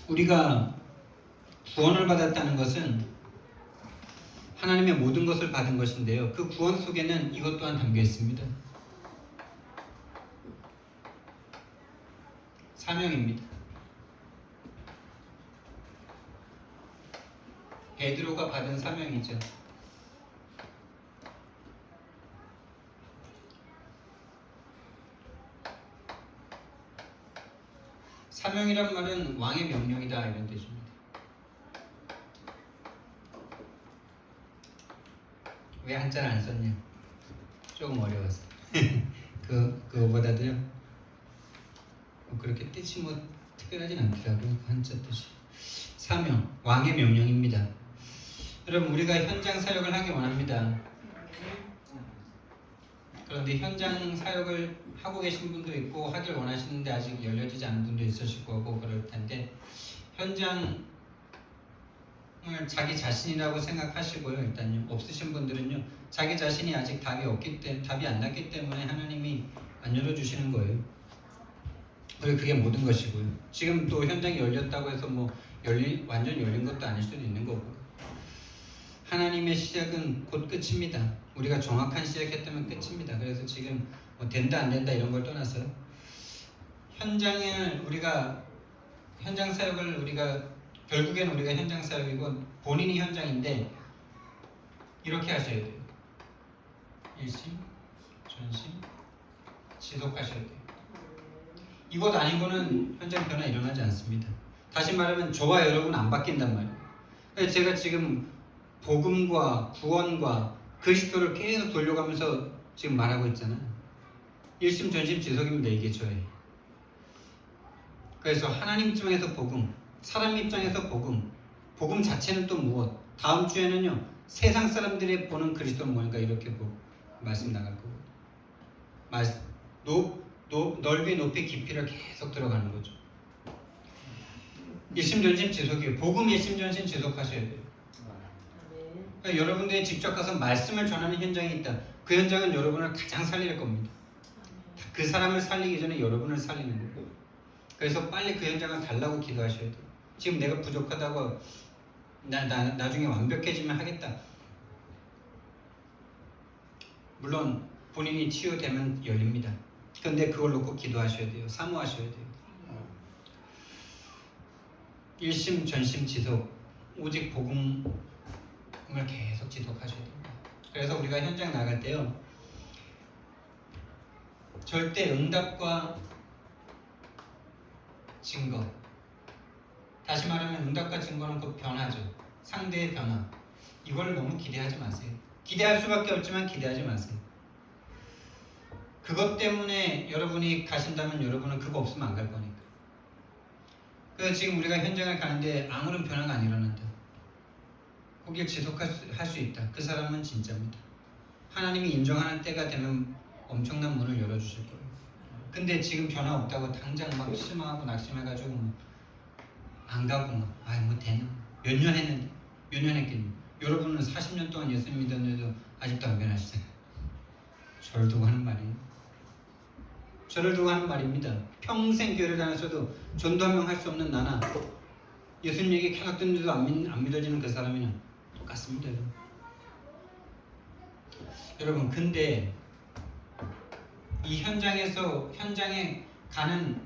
우리가 구원을 받았다는 것은 하나님의 모든 것을 받은 것인데요. 그 구원 속에는 이것 또한 담겨 있습니다. 사명입니다. 베드로가 받은 사명이죠. 사명이란 말은 왕의 명령이다 이런 뜻입니다. 왜 한자를 안 썼냐? 조금 어려워서. 그거보다도요. 그렇게 뜻이 특별하진 않더라고요. 한자 뜻이. 사명, 왕의 명령입니다. 여러분, 우리가 현장 사역을 하기 원합니다. 그런데 현장 사역을 하고 계신 분도 있고 하길 원하시는데 아직 열려지지 않은 분도 있으실 거고 그럴 텐데, 현장을 자기 자신이라고 생각하시고요. 일단요. 없으신 분들은요, 자기 자신이 아직 답이 안 났기 때문에 하나님이 안 열어주시는 거예요. 그리고 그게 모든 것이고요. 지금 또 현장이 열렸다고 해서 완전 열린 것도 아닐 수도 있는 거고. 하나님의 시작은 곧 끝입니다. 우리가 정확한 시작했다면 끝입니다. 그래서 지금 된다 안 된다 이런 걸 떠나서요. 현장 사역을 결국엔 우리가 현장 사역이고 본인이 현장인데 이렇게 하셔야 돼요. 일심, 전심, 지속하셔야 돼요. 이것 아니고는 현장 변화 일어나지 않습니다. 다시 말하면 저와 여러분 안 바뀐단 말이에요. 제가 지금 복음과 구원과 그리스도를 계속 돌려가면서 지금 말하고 있잖아요. 일심 전심 지속입니다. 이게 저예요. 그래서 하나님 입장에서 복음, 사람 입장에서 복음 자체는 또 무엇? 다음 주에는요, 세상 사람들이 보는 그리스도는 뭐니까 이렇게 말씀 나갈 거고, 넓이 높이 깊이를 계속 들어가는 거죠. 일심전심 지속이에요. 복음 일심전심 지속하셔야 돼요. 그러니까 여러분들이 직접 가서 말씀을 전하는 현장이 있다. 그 현장은 여러분을 가장 살릴 겁니다. 그 사람을 살리기 전에 여러분을 살리는 거예요. 그래서 빨리 그 현장을 달라고 기도하셔야 돼요. 지금 내가 부족하다고 나중에 완벽해지면 하겠다. 물론 본인이 치유되면 열립니다. 그런데 그걸 놓고 기도하셔야 돼요. 사모하셔야 돼요. 일심 전심 지속, 오직 복음을 계속 지속하셔야 됩니다. 그래서 우리가 현장 나갈 때요, 절대 응답과 증거, 다시 말하면 응답과 증거는 그 변화죠. 상대의 변화. 이걸 너무 기대하지 마세요. 기대할 수밖에 없지만 기대하지 마세요. 그것 때문에 여러분이 가신다면 여러분은 그거 없으면 안 갈 거니까. 그래서 지금 우리가 현장을 가는데 아무런 변화가 안 일어난다. 거기를 지속할 수 있다. 그 사람은 진짜입니다. 하나님이 인정하는 때가 되면 엄청난 문을 열어주실 거예요. 근데 지금 변화 없다고 당장 막 실망하고 낙심해가지고 안 가고 되나? 몇 년 했는데? 몇 년 했겠니? 여러분은 40년 동안 예수 믿었는데도 아직도 안 변하시잖아요. 저를 두고 하는 말이에요. 저를 두고 하는 말입니다. 평생 교회를 다녔어도 전도 한 명 할 수 없는 나나 예수님 얘기 계속 듣는데도 안 믿어지는 그 사람이랑 똑같습니다. 여러분, 근데 이 현장에 가는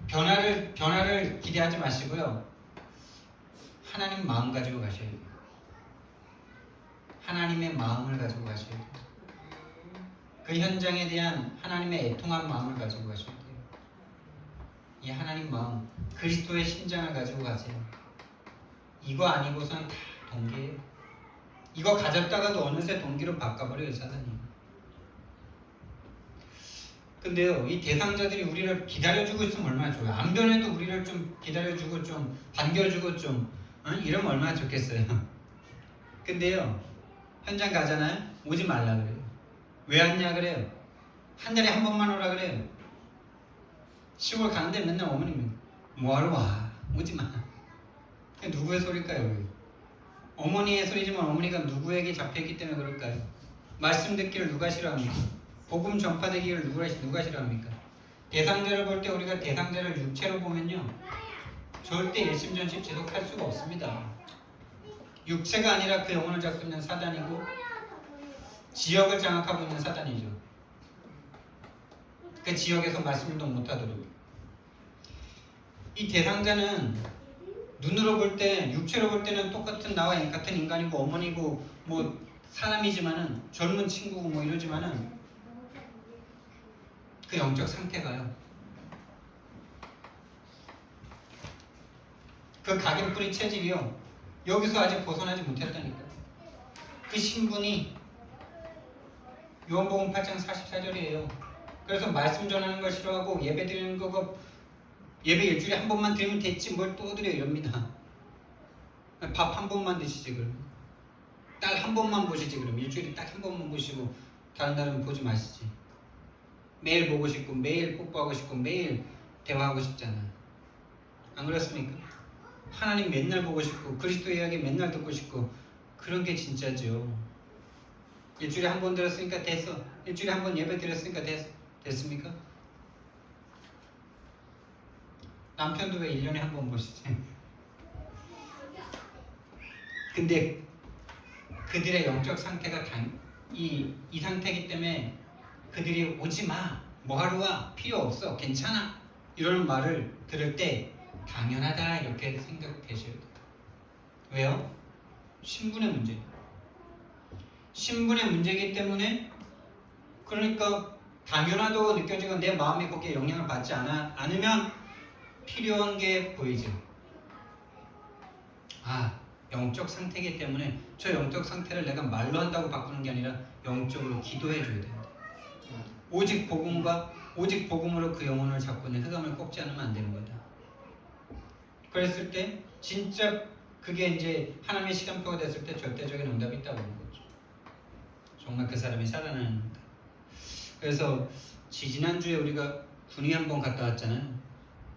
변화를 기대하지 마시고요. 하나님 마음 가지고 가셔야 돼요. 하나님의 마음을 가지고 가셔야 돼요. 그 현장에 대한 하나님의 애통한 마음을 가지고 가셔야 돼요. 이 하나님 마음, 그리스도의 심장을 가지고 가세요. 이거 아니고서는 다 동기예요. 이거 가졌다가도 어느새 동기로 바꿔버려요, 사단이. 근데요, 이 대상자들이 우리를 기다려주고 있으면 얼마나 좋아요. 안 변해도 우리를 좀 기다려주고 좀 반겨주고 이러면 얼마나 좋겠어요. 근데요, 현장 가잖아요. 오지 말라 그래요. 왜 왔냐 그래요. 한 달에 한 번만 오라 그래요. 시골 가는데 맨날 어머님이 뭐하러 와? 오지 마. 누구의 소리일까요? 어머니의 소리지만 어머니가 누구에게 잡혀있기 때문에 그럴까요? 말씀 듣기를 누가 싫어합니까? 복음 전파되기를 누가 싫어합니까? 대상자를 볼 때 우리가 대상자를 육체로 보면요, 절대 일심전심 지속할 수가 없습니다. 육체가 아니라 그 영혼을 잡고 있는 사단이고 지역을 장악하고 있는 사단이죠. 그 지역에서 말씀 운동 못하도록. 이 대상자는 눈으로 볼 때, 육체로 볼 때는 똑같은 나와 같은 인간이고 어머니고 뭐 사람이지만은 젊은 친구고 뭐 이러지만은 그 영적 상태가요. 그 각인뿌리 체질이요. 여기서 아직 벗어나지 못했다니까. 그 신분이 요한복음 8장 44절이에요. 그래서 말씀 전하는 걸 싫어하고 예배 드리는 거 예배 일주일에 한 번만 드리면 됐지 뭘 또 드려 이럽니다. 밥 한 번만 드시지 그럼. 딸 한 번만 보시지 그럼. 일주일에 딱 한 번만 보시고 다른 날은 보지 마시지. 매일 보고 싶고 매일 뽀뽀하고 싶고 매일 대화하고 싶잖아. 안 그렇습니까? 하나님 맨날 보고 싶고 그리스도 이야기 맨날 듣고 싶고 그런 게 진짜죠. 일주일에 한 번 들었으니까 됐어. 일주일에 한 번 예배 드렸으니까 됐습니까? 남편도 왜 1년에 한 번 보시지? 근데 그들의 영적 상태가 이 상태이기 때문에 그들이 오지 마, 뭐하러 와, 필요 없어, 괜찮아 이런 말을 들을 때 당연하다 이렇게 생각되셔야 돼요. 왜요? 신분의 문제. 신분의 문제이기 때문에 그러니까 당연하다고 느껴지고 내 마음이 거기에 영향을 받지 않으면 필요한 게 보이죠. 영적 상태이기 때문에 저 영적 상태를 내가 말로 한다고 바꾸는 게 아니라 영적으로 기도해 줘야 된다. 오직 복음으로 그 영혼을 잡고 있는 흑암을 꺾지 않으면 안 되는 거다. 그랬을 때 진짜 그게 이제 하나님의 시간표가 됐을 때 절대적인 응답이 있다고 하는 거죠. 정말 그 사람이 살아나는 거다. 그래서 지지난주에 우리가 군위 한번 갔다 왔잖아요.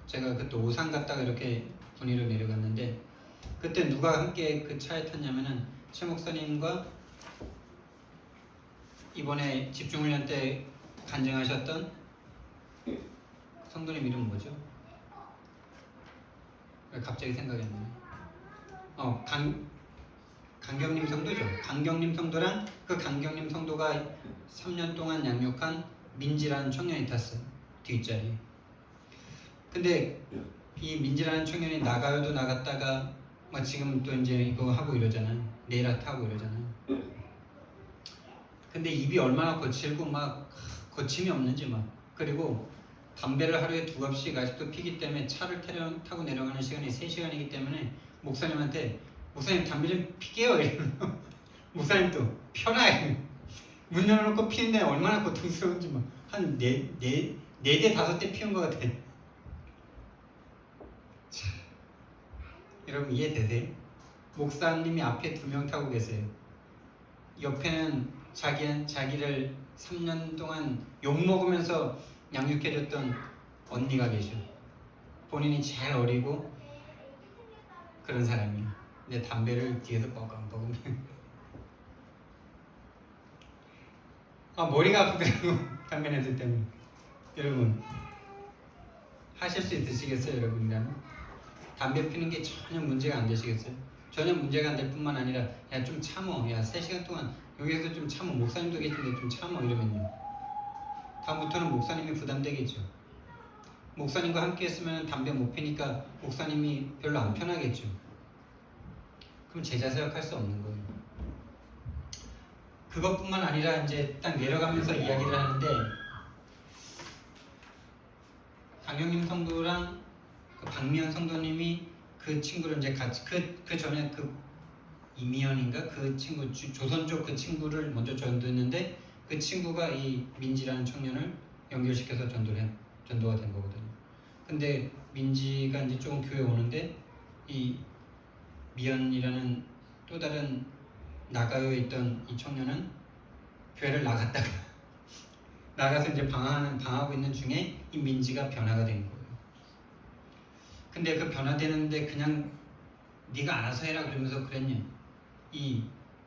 제가 그때 오산 갔다가 이렇게 군위로 내려갔는데 그때 누가 함께 그 차에 탔냐면은 최 목사님과 이번에 집중훈련 때 간증하셨던 성도님 이름 뭐죠? 갑자기 생각이 안 나네. 강경림 성도죠. 강경림 성도랑 그 강경림 성도가 3년 동안 양육한 민지라는 청년이 탔어요. 뒷자리에. 근데 이 민지라는 청년이 나가요도 나갔다가 막 지금 또 이제 이거 하고 이러잖아요. 네일 아트 하고 이러잖아요. 근데 입이 얼마나 거칠고 막 거침이 없는지 막. 그리고 담배를 하루에 2갑씩 아직도 피기 때문에 차를 타고 내려가는 시간이 3시간이기 때문에 목사님한테 목사님 담배 좀 피게요 이러면 목사님도 펴라 문 열어놓고 피는데 얼마나 고통스러운지 막 한 4대 5대 피운 것 같아. 참, 여러분 이해되세요? 목사님이 앞에 2명 타고 계세요. 옆에는 자기를 3년 동안 욕먹으면서 양육해줬던 언니가 계셔. 본인이 제일 어리고 그런 사람이야. 근데 담배를 뒤에서 뻐끔뻐끔 머리가 아프더라고 담배 냄새 때문에. 여러분 하실 수 있으시겠어요? 여러분이라면 담배 피는 게 전혀 문제가 안 되시겠어요? 전혀 문제가 안 될 뿐만 아니라 야 좀 참어, 야 3시간 동안 여기서 좀 참어, 목사님도 계신데 좀 참어 이러면요 다음부터는 목사님이 부담되겠죠. 목사님과 함께 했으면 담배 못 피니까 목사님이 별로 안 편하겠죠. 그럼 제자 사역할 수 없는 거예요. 그것뿐만 아니라 이제 딱 내려가면서 이야기를 하는데 강경림 성도랑 그 박미연 성도님이 그 친구를 이제 같이 그 전에 그 이미연인가 그 친구 조선족 그 친구를 먼저 전도했는데 그 친구가 이 민지라는 청년을 연결시켜서 전도가 된 거거든요. 근데 민지가 이제 조금 교회 오는데 이 미연이라는 또 다른 나가요에 있던 이 청년은 교회를 나가서 이제 방하고 있는 중에 이 민지가 변화가 된 거예요. 근데 그 변화되는데 그냥 네가 알아서 해라 그러면서 그랬냐. 이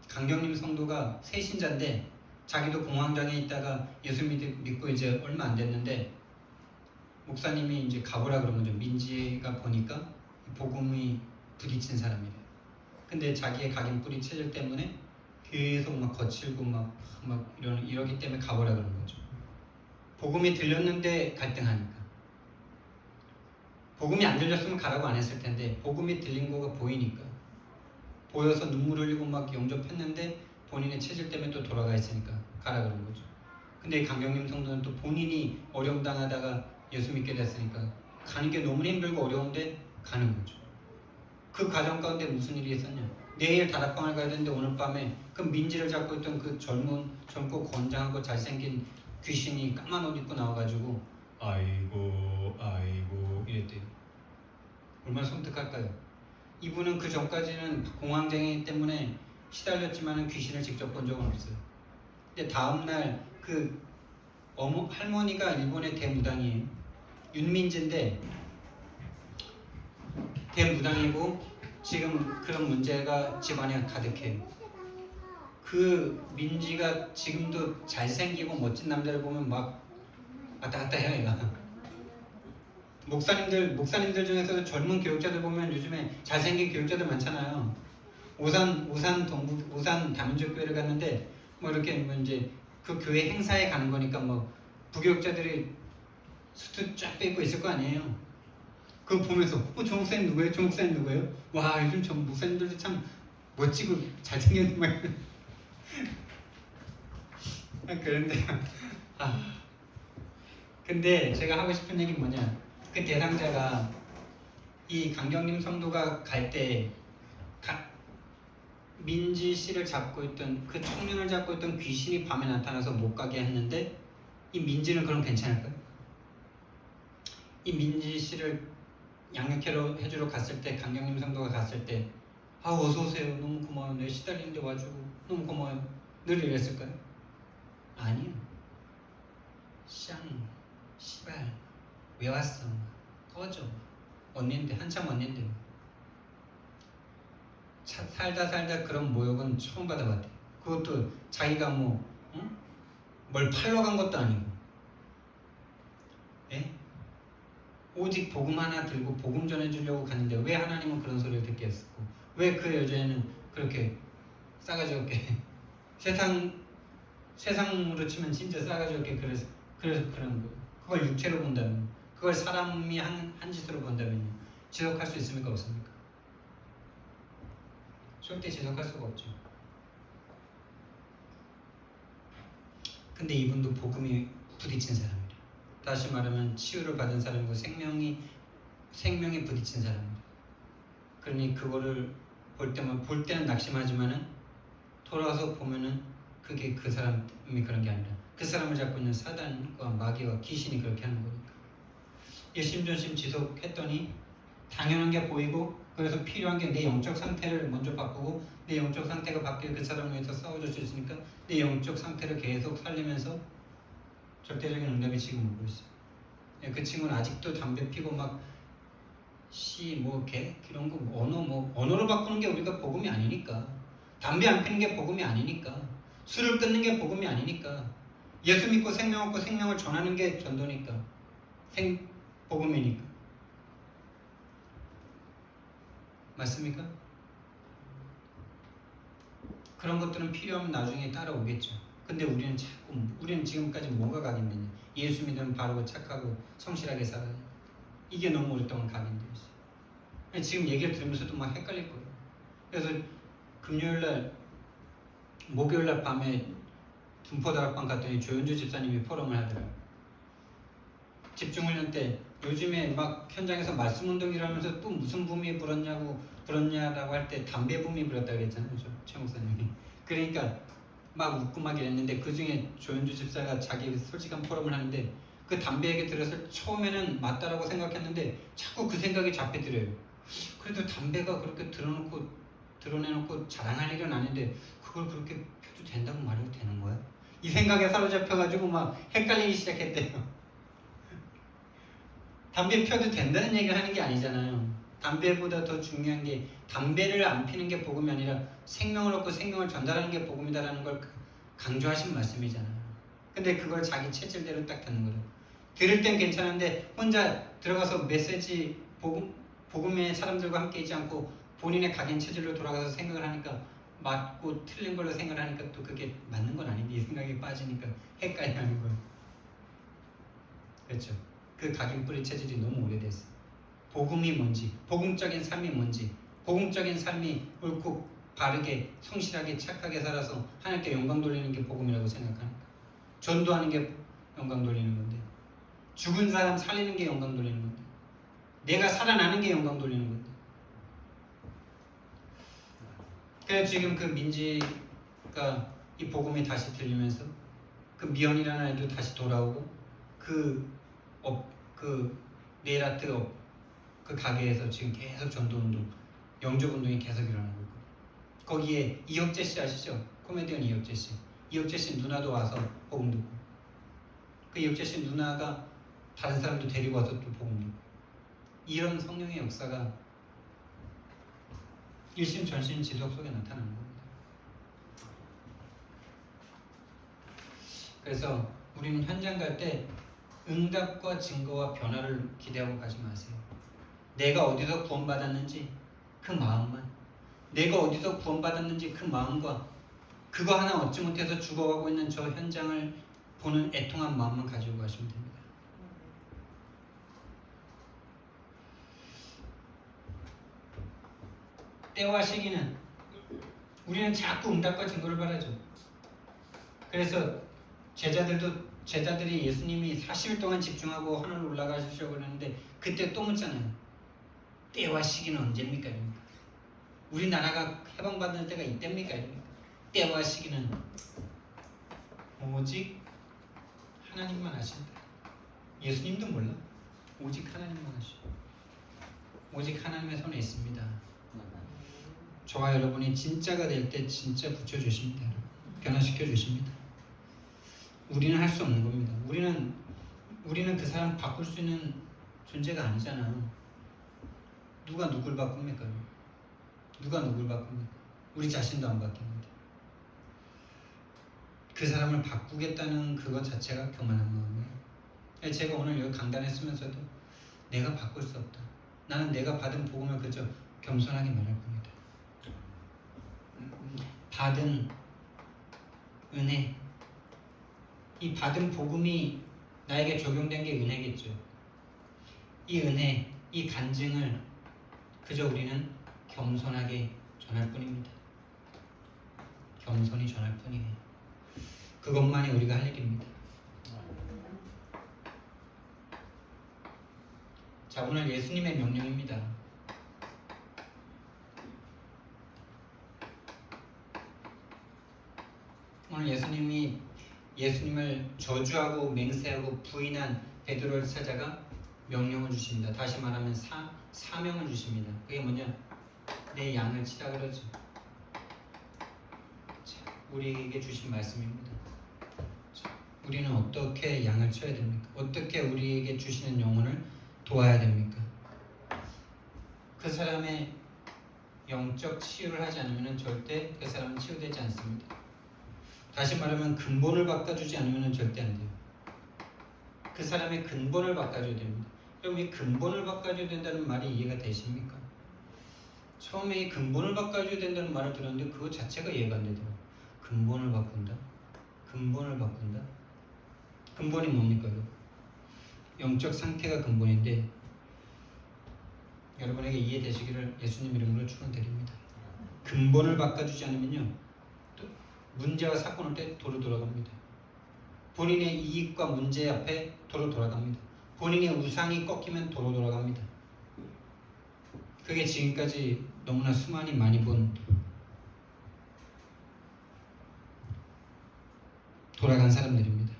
강경림 성도가 새신자인데 자기도 공황장애 있다가 예수 믿고 이제 얼마 안 됐는데 목사님이 이제 가보라 그러면 좀 민지가 보니까 복음이 부딪힌 사람이래. 근데 자기의 각인 뿌리 체질 때문에 계속 막 거칠고 막 이러기 때문에 가보라 그런 거죠. 복음이 들렸는데 갈등하니까. 복음이 안 들렸으면 가라고 안 했을 텐데 복음이 들린 거가 보이니까, 보여서 눈물 흘리고 막 영접했는데 본인의 체질 때문에 또 돌아가 있으니까 가라 그런 거죠. 근데 강경림 성도는 또 본인이 어려움 당하다가 예수 믿게 됐으니까 가는 게 너무 힘들고 어려운데 가는 거죠. 그 과정 가운데 무슨 일이 있었냐? 내일 다락방을 가야 되는데 오늘 밤에 그 민지를 잡고 있던 그 젊고 건장하고 잘생긴 귀신이 까만 옷 입고 나와가지고 아이고 이랬대요. 얼마나 섬뜩할까요? 이분은 그 전까지는 공황장애 때문에 시달렸지만 귀신을 직접 본 적은 없어요. 근데 다음날 그 할머니가 일본의 대무당이에요. 윤민지인데 대무당이고 지금 그런 문제가 집안에 가득해요. 그 민지가 지금도 잘생기고 멋진 남자를 보면 막 왔다 갔다 해요. 얘가. 목사님들 중에서도 젊은 교육자들 보면 요즘에 잘생긴 교육자들 많잖아요. 오산 다민족교회를 갔는데 뭐 이렇게 뭐 이제 그 교회 행사에 가는 거니까 뭐 부교육자들이 수트 쫙 빼고 있을 거 아니에요. 그거 보면서 저 목사님 누구예요? 저 목사님 누구예요? 와, 요즘 저 목사님들도 참 멋지고 잘생겼는 말. 그런데 근데 제가 하고 싶은 얘기는 뭐냐, 그 대상자가 이 강경림 성도가 갈 때 민지 씨를 잡고 있던 그 청년을 잡고 있던 귀신이 밤에 나타나서 못 가게 했는데 이 민지는 그럼 괜찮을까요? 이 민지 씨를 양육회로 해주러 갔을 때, 강경림 성도가 갔을 때 어서 오세요, 너무 고마워요, 내 시달리는데 와주고 너무 고마워요, 늘 이랬을까요? 아니요. 시발 왜 왔어, 꺼져, 언니인데, 한참 언니인데. 살다 그런 모욕은 처음 받아봤대. 그것도 자기가 뭘 팔러 간 것도 아니고, 예? 오직 복음 하나 들고 복음 전해주려고 갔는데 왜 하나님은 그런 소리를 듣게 했었고, 왜 그 여자애는 그렇게 싸가지 없게 세상으로 치면 진짜 싸가지 없게 그래서 그런 거예요. 그걸 육체로 본다면, 그걸 사람이 한 짓으로 본다면요, 지속할 수 있습니까? 없습니까? 절대 지속할 수가 없죠. 근데 이분도 복음이 부딪힌 사람이에요. 다시 말하면 치유를 받은 사람이고 생명이 부딪힌 사람이에요. 그러니 그거를 볼 때는 낙심하지만은 돌아와서 보면은 그게 그 사람이 그런 게 아니라 그 사람을 잡고 있는 사단과 마귀와 귀신이 그렇게 하는 거니까. 일심전심 지속했더니 당연한 게 보이고, 그래서 필요한 게 내 영적 상태를 먼저 바꾸고, 내 영적 상태가 바뀌어 그 사람을 위해서 싸워줄 수 있으니까 내 영적 상태를 계속 살리면서 절대적인 응답이 지금 오고 있어요. 그 친구는 아직도 담배 피고 막 개 이런 거 언어로 바꾸는 게 우리가 복음이 아니니까, 담배 안 피는 게 복음이 아니니까, 술을 끊는 게 복음이 아니니까, 예수 믿고 생명 얻고 생명을 전하는 게 전도니까, 복음이니까. 맞습니까? 그런 것들은 필요하면 나중에 따라오겠죠. 근데 우리는 지금까지 뭐가 각인되냐? 예수 믿으면 바르고 착하고 성실하게 살아요. 이게 너무 오랫동안 각인되어 있어요. 지금 얘기를 들으면서도 막 헷갈릴 거예요. 그래서 목요일날 밤에 분포다락방 갔더니 조윤주 집사님이 포럼을 하더라고요. 집중훈련 때 요즘에 막 현장에서 말씀 운동이라면서 또 무슨 붐이 불었냐라고 할 때 담배 붐이 불었다 그랬잖아요, 최 목사님이. 그러니까 막 웃고 막 이랬는데 그 중에 조윤주 집사가 자기 솔직한 포럼을 하는데 그 담배 얘기 들었을 처음에는 맞다라고 생각했는데 자꾸 그 생각이 잡히더래요. 그래도 담배가 그렇게 드러내놓고 자랑할 일은 아닌데 그걸 그렇게 펴도 된다고 말해도 되는 거야? 이 생각에 사로잡혀가지고 막 헷갈리기 시작했대요. 담배 펴도 된다는 얘기를 하는 게 아니잖아요. 담배보다 더 중요한 게 담배를 안 피는 게 복음이 아니라 생명을 얻고 생명을 전달하는 게 복음이다라는 걸 강조하신 말씀이잖아요. 근데 그걸 자기 체질대로 딱 듣는 거예요. 들을 땐 괜찮은데 혼자 들어가서 메시지 복음의 사람들과 함께 있지 않고 본인의 각인 체질로 돌아가서 생각을 하니까 맞고 틀린 걸로 생각을 하니까 또 그게 맞는 건 아닌데 이 생각에 빠지니까 헷갈리는 거예요. 그렇죠. 그 각인 뿌리 체질이 너무 오래됐어. 복음이 뭔지, 복음적인 삶이 뭔지, 복음적인 삶이 옳고 바르게 성실하게 착하게 살아서 하나님께 영광 돌리는 게 복음이라고 생각하니까 전도하는 게 영광 돌리는 건데 죽은 사람 살리는 게 영광 돌리는 건데 내가 살아나는 게 영광 돌리는 건데 그래서 지금 그 민지가 이 복음이 다시 들리면서 그 미연이라는 아이도 다시 돌아오고 그 네일 아트 그 가게에서 지금 계속 전도운동 영접운동이 계속 일어나고 있고 거기에 이혁재 씨 아시죠? 코미디언 이혁재 씨. 이혁재 씨 누나도 와서 복음 듣고 그 이혁재 씨 누나가 다른 사람도 데리고 와서 또 복음 듣고 이런 성령의 역사가 일심전심 지속 속에 나타나는 겁니다. 그래서 우리는 현장 갈 때 응답과 증거와 변화를 기대하고 가지 마세요. 내가 어디서 구원받았는지 그 마음만, 내가 어디서 구원받았는지 그 마음과 그거 하나 얻지 못해서 죽어가고 있는 저 현장을 보는 애통한 마음만 가지고 가시면 됩니다. 때와 시기는 우리는 자꾸 응답과 증거를 바라죠. 그래서 제자들이 예수님이 40일 동안 집중하고 하늘 올라가시려고 그러는데 그때 또 묻잖아요. 때와 시기는 언제입니까? 우리나라가 해방받는 때가 이때입니까? 때와 시기는 오직 하나님만 아신다. 예수님도 몰라. 오직 하나님만 아시오. 오직 하나님의 손에 있습니다. 저와 여러분이 진짜가 될 때 진짜 붙여주십니다. 변화시켜 주십니다. 우리는 할 수 없는 겁니다. 우리는 그 사람 바꿀 수 있는 존재가 아니잖아. 누가 누굴 바꿉니까? 누가 누굴 바꿉니까? 우리 자신도 안 바뀝니다. 그 사람을 바꾸겠다는 그것 자체가 교만한 마음이에요. 제가 오늘 여기 강단에 쓰면서도 내가 바꿀 수 없다. 나는 내가 받은 복음을 그저 겸손하게 말할 겁니다. 받은 은혜, 이 받은 복음이 나에게 적용된 게 은혜겠죠. 이 은혜, 이 간증을 그저 우리는 겸손하게 전할 뿐입니다. 겸손히 전할 뿐이에요. 그것만이 우리가 할 일입니다. 자, 오늘 예수님의 명령입니다. 오늘 예수님을 저주하고 맹세하고 부인한 베드로를 찾아가 명령을 주십니다. 다시 말하면 사명을 주십니다. 그게 뭐냐? 내 양을 치라 그러죠. 자, 우리에게 주신 말씀입니다. 자, 우리는 어떻게 양을 쳐야 됩니까? 어떻게 우리에게 주시는 영혼을 도와야 됩니까? 그 사람의 영적 치유를 하지 않으면 절대 그 사람은 치유되지 않습니다. 다시 말하면 근본을 바꿔주지 않으면 절대 안 돼요. 그 사람의 근본을 바꿔줘야 됩니다. 그럼 이 근본을 바꿔줘야 된다는 말이 이해가 되십니까? 처음에 이 근본을 바꿔줘야 된다는 말을 들었는데 그거 자체가 이해가 안 되더라고요. 근본을 바꾼다? 근본을 바꾼다? 근본이 뭡니까? 영적 상태가 근본인데 여러분에게 이해되시기를 예수님 이름으로 축원드립니다. 근본을 바꿔주지 않으면요 또 문제와 사건 올 때 도로 돌아갑니다. 본인의 이익과 문제 앞에 도로 돌아갑니다. 본인의 우상이 꺾이면 도로 돌아갑니다. 그게 지금까지 너무나 수많이 많이 본 돌아간 사람들입니다.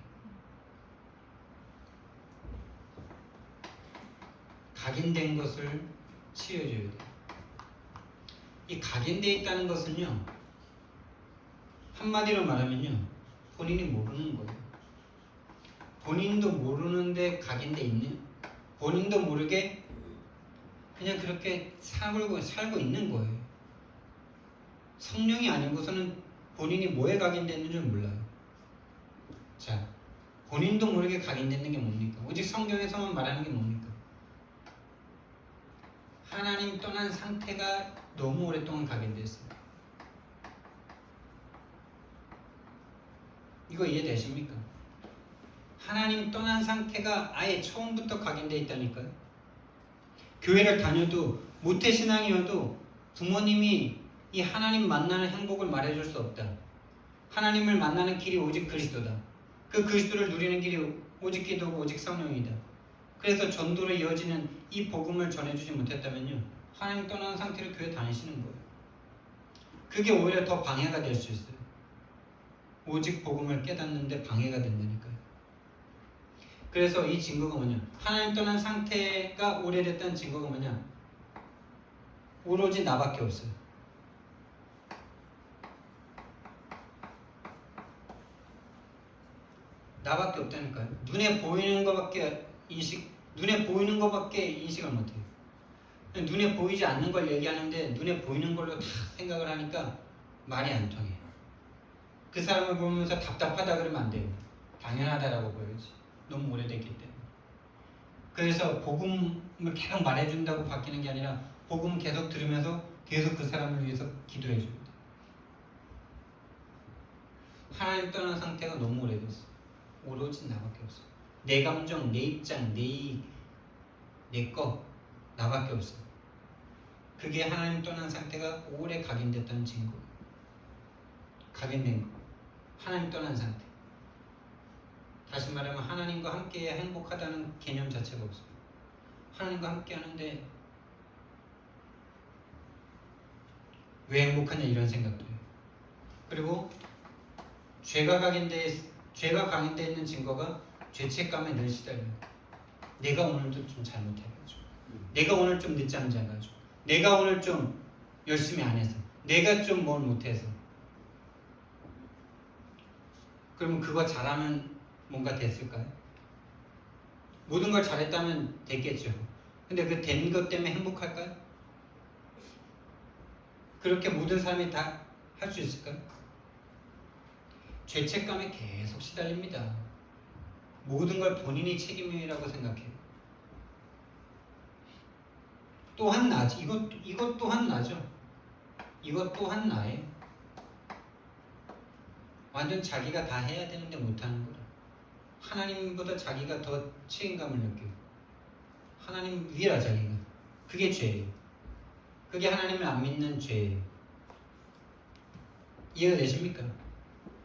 각인된 것을 치유해줘야 돼요. 이 각인되어 있다는 것은요 한마디로 말하면요 본인이 모르는 거예요. 본인도 모르는데 각인돼 있는, 본인도 모르게 그냥 그렇게 살고 있는 거예요. 성령이 아니고서는 본인이 뭐에 각인됐는지 몰라요. 자, 본인도 모르게 각인되는 게 뭡니까? 오직 성경에서만 말하는 게 뭡니까? 하나님 떠난 상태가 너무 오랫동안 각인됐어요. 이거 이해되십니까? 하나님 떠난 상태가 아예 처음부터 각인되어 있다니까요. 교회를 다녀도 모태신앙이어도 부모님이 이 하나님 만나는 행복을 말해줄 수 없다. 하나님을 만나는 길이 오직 그리스도다. 그 그리스도를 누리는 길이 오직 기도고 오직 성령이다. 그래서 전도로 이어지는 이 복음을 전해주지 못했다면요, 하나님 떠난 상태로 교회 다니시는 거예요. 그게 오히려 더 방해가 될 수 있어요. 오직 복음을 깨닫는데 방해가 된다니까요. 그래서 이 증거가 뭐냐? 하나님 떠난 상태가 오래됐다는 증거가 뭐냐? 오로지 나밖에 없어요. 나밖에 없다니까요. 눈에 보이는 것밖에 인식을 못해요. 눈에 보이지 않는 걸 얘기하는데 눈에 보이는 걸로 다 생각을 하니까 말이 안 통해요. 그 사람을 보면서 답답하다 그러면 안 돼요. 당연하다라고 보여야지. 너무 오래됐기 때문에. 그래서 복음을 계속 말해준다고 바뀌는 게 아니라 복음 계속 들으면서 계속 그 사람을 위해서 기도해 줍니다. 하나님 떠난 상태가 너무 오래됐어. 오로지 나밖에 없어. 내 감정, 내 입장, 내 거 나밖에 없어. 그게 하나님 떠난 상태가 오래 각인됐다는 증거. 각인된 거. 하나님 떠난 상태. 다시 말하면 하나님과 함께 행복하다는 개념 자체가 없어요. 하나님과 함께 하는데 왜 행복하냐 이런 생각도 해요. 그리고 죄가 각인되어 있는 증거가 죄책감에 늘 시달려요. 내가 오늘도 좀 잘못해가지고, 내가 오늘 좀 늦잠 자가지고, 내가 오늘 좀 열심히 안 해서, 내가 좀 뭘 못해서. 그러면 그거 잘하면 뭔가 됐을까요? 모든 걸 잘했다면 됐겠죠. 근데 그 된 것 때문에 행복할까요? 그렇게 모든 사람이 다 할 수 있을까요? 죄책감에 계속 시달립니다. 모든 걸 본인이 책임이라고 생각해요. 또한 나지. 이것 또한 나죠. 이것 또한 나예요. 완전 자기가 다 해야 되는데 못하는 거라. 하나님보다 자기가 더 책임감을 느껴요. 하나님 위라 자기가. 그게 죄예요. 그게 하나님을 안 믿는 죄예요. 이해가 되십니까?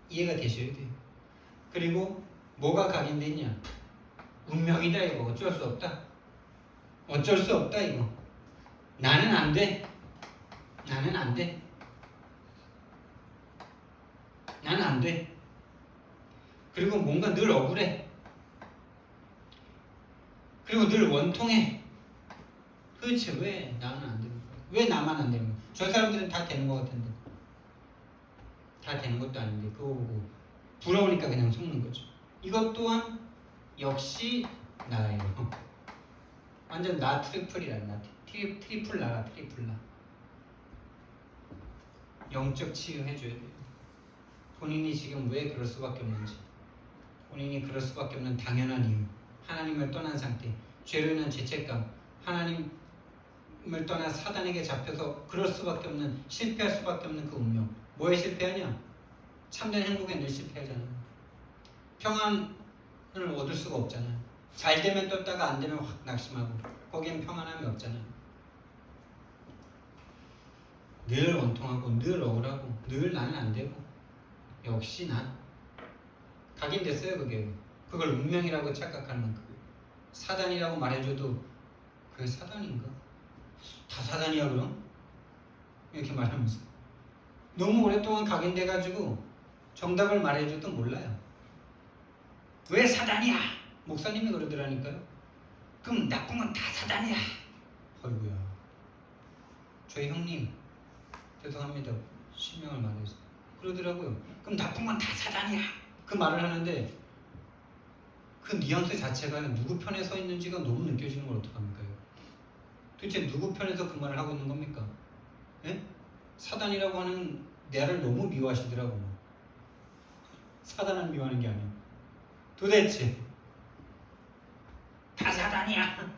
이해가 되셔야 돼요. 그리고 뭐가 각인되냐? 운명이다 이거. 어쩔 수 없다. 어쩔 수 없다 이거. 나는 안 돼. 나는 안 돼. 나는 안 돼. 그리고 뭔가 늘 억울해. 그리고 늘 원통해. 도대체 왜 나는 안 되는 거야? 왜 나만 안 되는 거야? 저 사람들은 다 되는 것 같은데. 다 되는 것도 아닌데 그거 보고 부러우니까 그냥 속는 거죠. 이것 또한 역시 나예요. 완전 나 트리플이라. 나 트리플 나라. 트리플 나. 영적 치유해줘야 돼요. 본인이 지금 왜 그럴 수밖에 없는지, 본인이 그럴 수밖에 없는 당연한 이유, 하나님을 떠난 상태, 죄로 인한 죄책감, 하나님을 떠난 사단에게 잡혀서 그럴 수밖에 없는, 실패할 수밖에 없는 그 운명. 뭐에 실패하냐? 참된 행복에 늘 실패하잖아요. 평안을 얻을 수가 없잖아요. 잘 되면 떴다가 안 되면 확 낙심하고, 거기엔 평안함이 없잖아요. 늘 원통하고 늘 억울하고 늘 나는 안 되고 역시 난 각인됐어요. 그걸 운명이라고 착각하는 만큼 사단이라고 말해줘도 그게 사단인가? 다 사단이야 그럼? 이렇게 말하면서 너무 오랫동안 각인돼가지고 정답을 말해줘도 몰라요. 왜 사단이야? 목사님이 그러더라니까요. 그럼 나쁜 건 다 사단이야. 어이구야. 저희 형님 죄송합니다. 실명을 말해서 그러더라고요. 그럼 나쁜 건 다 사단이야. 그 말을 하는데 그 뉘앙스 자체가 누구 편에 서 있는지가 너무 느껴지는 걸 어떡합니까? 도대체 누구 편에서 그 말을 하고 있는 겁니까? 예? 사단이라고 하는 나를 너무 미워하시더라고요. 사단을 미워하는 게 아니야. 도대체 다 사단이야.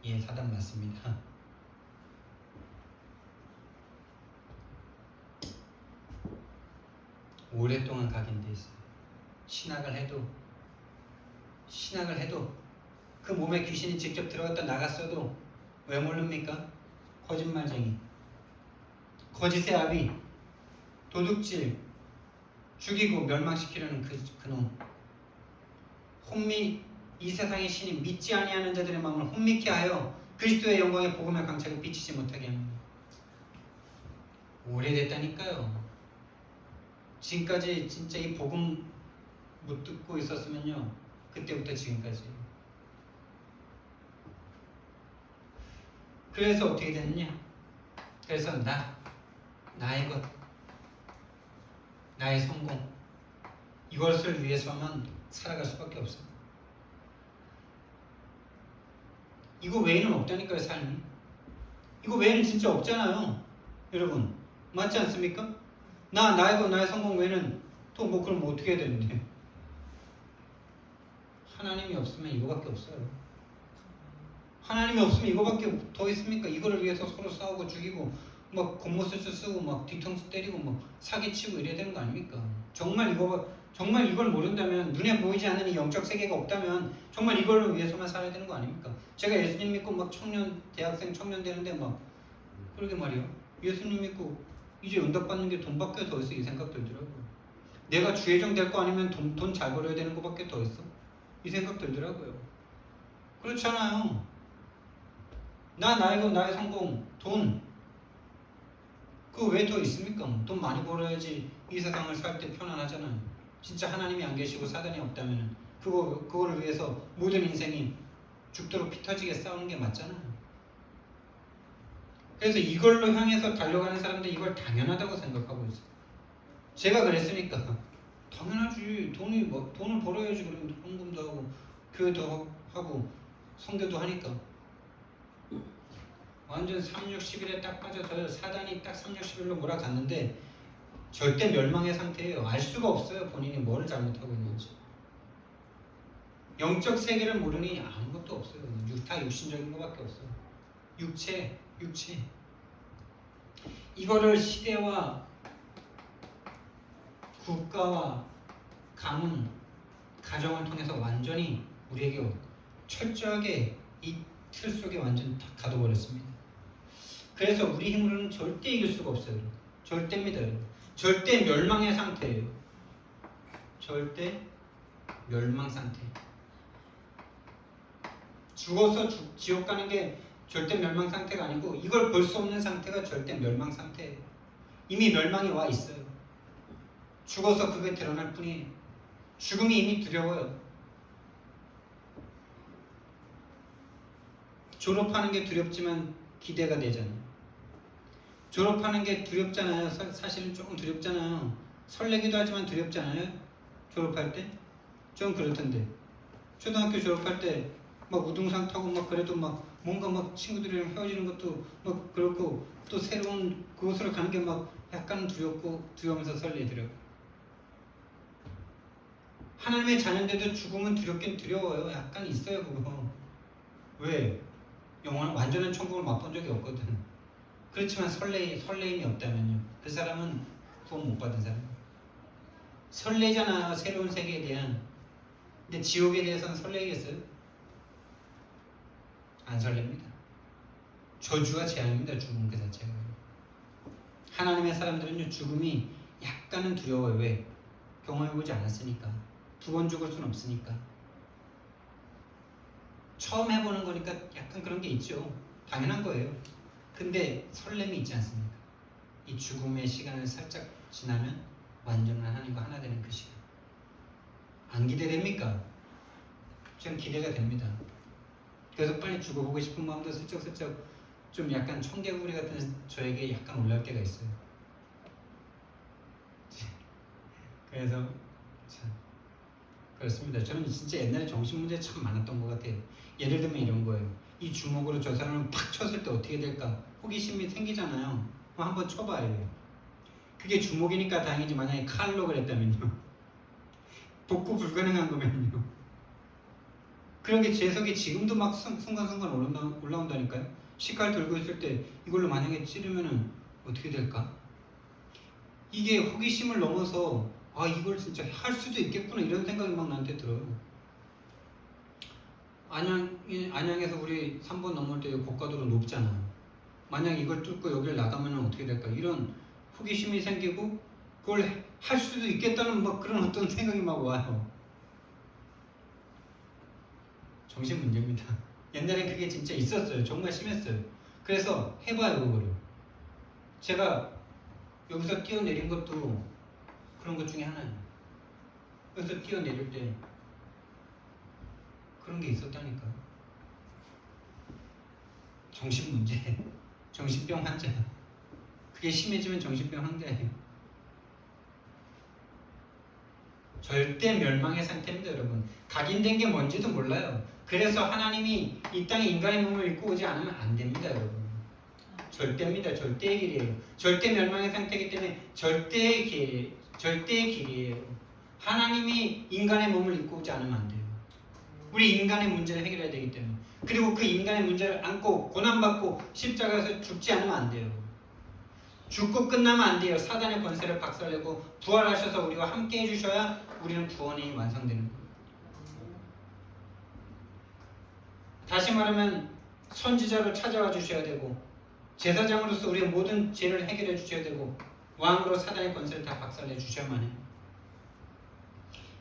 예, 사단 맞습니다. 오랫동안 각인돼 있어요. 신학을 해도 그 몸에 귀신이 직접 들어갔다 나갔어도 왜 모릅니까? 거짓말쟁이, 거짓의 아비, 도둑질, 죽이고 멸망시키려는 그놈. 이 세상의 신이 믿지 아니하는 자들의 마음을 혼미케 하여 그리스도의 영광의 복음의 광채를 비치지 못하게 합니다. 오래됐다니까요. 지금까지 진짜 이 복음 못 듣고 있었으면요, 그때부터 지금까지. 그래서 어떻게 됐냐? 그래서 나의 것, 나의 성공, 이것을 위해서만 살아갈 수밖에 없어. 이거 외에는 없다니까요, 삶이. 이거 외에는 진짜 없잖아요, 여러분. 맞지 않습니까? 나의 것, 나의 성공 외에는 또 뭐 그럼 뭐 어떻게 해야 되는데? 하나님이 없으면 이거밖에 없어요. 하나님이 없으면 이거밖에 더 있습니까? 이거를 위해서 서로 싸우고 죽이고 막 겉모습 쓰고 막 뒤통수 때리고 막 사기치고 이래야 되는 거 아닙니까? 정말 이걸 모른다면, 눈에 보이지 않는 이 영적 세계가 없다면 정말 이걸 위해서만 살아야 되는 거 아닙니까? 제가 예수님 믿고 막 대학생 청년 되는데 막 그러게 말이요. 예수님 믿고 이제 응답 받는 게 돈밖에 더 있어, 이 생각 들더라고요. 내가 주의정 될 거 아니면 돈 잘 벌어야 되는 거밖에 더 있어, 이 생각 들더라고요. 그렇잖아요. 나의 것, 나의 성공, 돈, 그거 왜 더 있습니까? 돈 많이 벌어야지 이 세상을 살 때 편안하잖아요. 진짜 하나님이 안 계시고 사단이 없다면 그거를 위해서 모든 인생이 죽도록 피 터지게 싸우는 게 맞잖아요. 그래서 이걸로 향해서 달려가는 사람들 이걸 당연하다고 생각하고 있어요. 제가 그랬으니까 당연하지. 돈을 벌어야지. 그러면 헌금도 하고 교회도 하고 선교도 하니까. 완전 3611에 딱 빠져서 사단이 딱 3611로 몰아갔는데 절대 멸망의 상태예요. 알 수가 없어요, 본인이 뭘 잘못하고 있는지. 영적 세계를 모르니 아무것도 없어요. 다 육신적인 것밖에 없어요. 육체. 이거를 시대와 국가와 가문, 가정을 통해서 완전히 우리에게 철저하게 이 틀 속에 완전 다 가둬버렸습니다. 그래서 우리 힘으로는 절대 이길 수가 없어요. 절대입니다. 절대 멸망의 상태예요. 절대 멸망 상태. 죽어서 지옥 가는 게 절대 멸망 상태가 아니고 이걸 볼 수 없는 상태가 절대 멸망 상태예요. 이미 멸망이 와 있어요. 죽어서 그게 드러날 뿐이에요. 죽음이 이미 두려워요. 졸업하는 게 두렵지만 기대가 되잖아요. 졸업하는 게 두렵잖아요. 사실은 조금 두렵잖아요. 설레기도 하지만 두렵잖아요. 졸업할 때 좀 그렇던데, 초등학교 졸업할 때 막 우등상 타고 막 그래도 막 뭔가 막 친구들이랑 헤어지는 것도 막 그렇고 또 새로운 그곳으로 가는 게 막 약간 두려우면서 설레더라고요. 하나님의 자녀인데도 죽음은 두렵긴 두려워요. 약간 있어요, 그거. 왜? 완전한 천국을 맛본 적이 없거든. 그렇지만 설레임이 없다면요, 그 사람은 구원 못 받은 사람. 설레잖아, 새로운 세계에 대한. 근데 지옥에 대해서는 설레겠어요? 안 설렙니다. 저주와 재앙입니다, 죽음 그 자체가. 하나님의 사람들은요, 죽음이 약간은 두려워요. 왜? 경험해보지 않았으니까. 두 번 죽을 수는 없으니까. 처음 해보는 거니까 약간 그런 게 있죠. 당연한 거예요. 근데 설렘이 있지 않습니까? 이 죽음의 시간을 살짝 지나면 완전한 하나님과 하나 되는 그 시간. 안 기대됩니까? 전 기대가 됩니다. 그래서 빨리 죽어보고 싶은 마음도 슬쩍슬쩍 좀 약간 청개구리 같은 저에게 약간 올라올 때가 있어요. 그래서 참 그렇습니다. 저는 진짜 옛날에 정신문제 참 많았던 것 같아요. 예를 들면 이런 거예요. 이 주먹으로 저 사람을 팍 쳤을 때 어떻게 될까? 호기심이 생기잖아요. 그럼 한번 쳐봐야 돼요. 그게 주먹이니까 다행이지, 만약에 칼로 그랬다면요, 복구 불가능한 거면요. 그런 게 재석이 지금도 막 순간순간 올라온다니까요. 식칼 들고 있을 때 이걸로 만약에 찌르면은 어떻게 될까? 이게 호기심을 넘어서 아 이걸 진짜 할 수도 있겠구나 이런 생각이 막 나한테 들어요. 안양에서 우리 3번 넘을 때 고가도로 높잖아. 만약 이걸 뚫고 여기를 나가면 어떻게 될까 이런 호기심이 생기고 그걸 할 수도 있겠다는 막 그런 어떤 생각이 막 와요. 정신 문제입니다. 옛날엔 그게 진짜 있었어요. 정말 심했어요. 그래서 해봐요 그거를. 제가 여기서 뛰어내린 것도 그런 것 중에 하나예요. 여기서 뛰어내릴 때 그런 게 있었다니까. 정신 문제, 정신병 환자. 그게 심해지면 정신병 환자예요. 절대 멸망의 상태입니다, 여러분. 각인된 게 뭔지도 몰라요. 그래서 하나님이 이 땅에 인간의 몸을 입고 오지 않으면 안 됩니다, 여러분. 절대입니다. 절대의 길이에요. 절대 멸망의 상태이기 때문에 절대의 길이에요. 하나님이 인간의 몸을 입고 오지 않으면 안 돼요. 우리 인간의 문제를 해결해야 되기 때문에. 그리고 그 인간의 문제를 안고 고난받고 십자가에서 죽지 않으면 안 돼요. 죽고 끝나면 안 돼요. 사단의 권세를 박살내고 부활하셔서 우리와 함께 해주셔야 우리는 구원이 완성되는 거예요. 다시 말하면 선지자로 찾아와 주셔야 되고 제사장으로서 우리의 모든 죄를 해결해 주셔야 되고 왕으로 사단의 권세를 다 박살내 주셔야만 해요.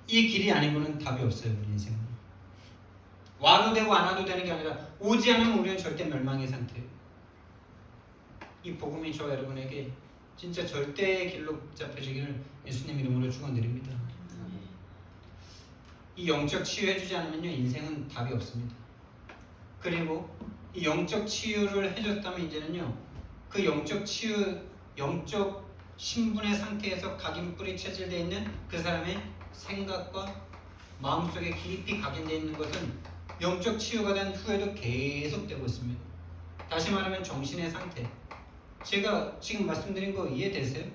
이 길이 아니고는 답이 없어요. 우리 인생은. 와도 되고 안 와도 되는 게 아니라 오지 않으면 우리는 절대 멸망의 상태예요. 이 복음이 저와 여러분에게 진짜 절대의 길로 잡혀지기를 예수님 이름으로 축원드립니다. 이 영적 치유해주지 않으면요 인생은 답이 없습니다. 그리고 이 영적 치유를 해줬다면 이제는요 그 영적 치유, 영적 신분의 상태에서 각인 뿌리 체질되어 있는 그 사람의 생각과 마음속에 깊이 각인되어 있는 것은 영적 치유가 된 후에도 계속되고 있습니다. 다시 말하면 정신의 상태. 제가 지금 말씀드린 거 이해되세요?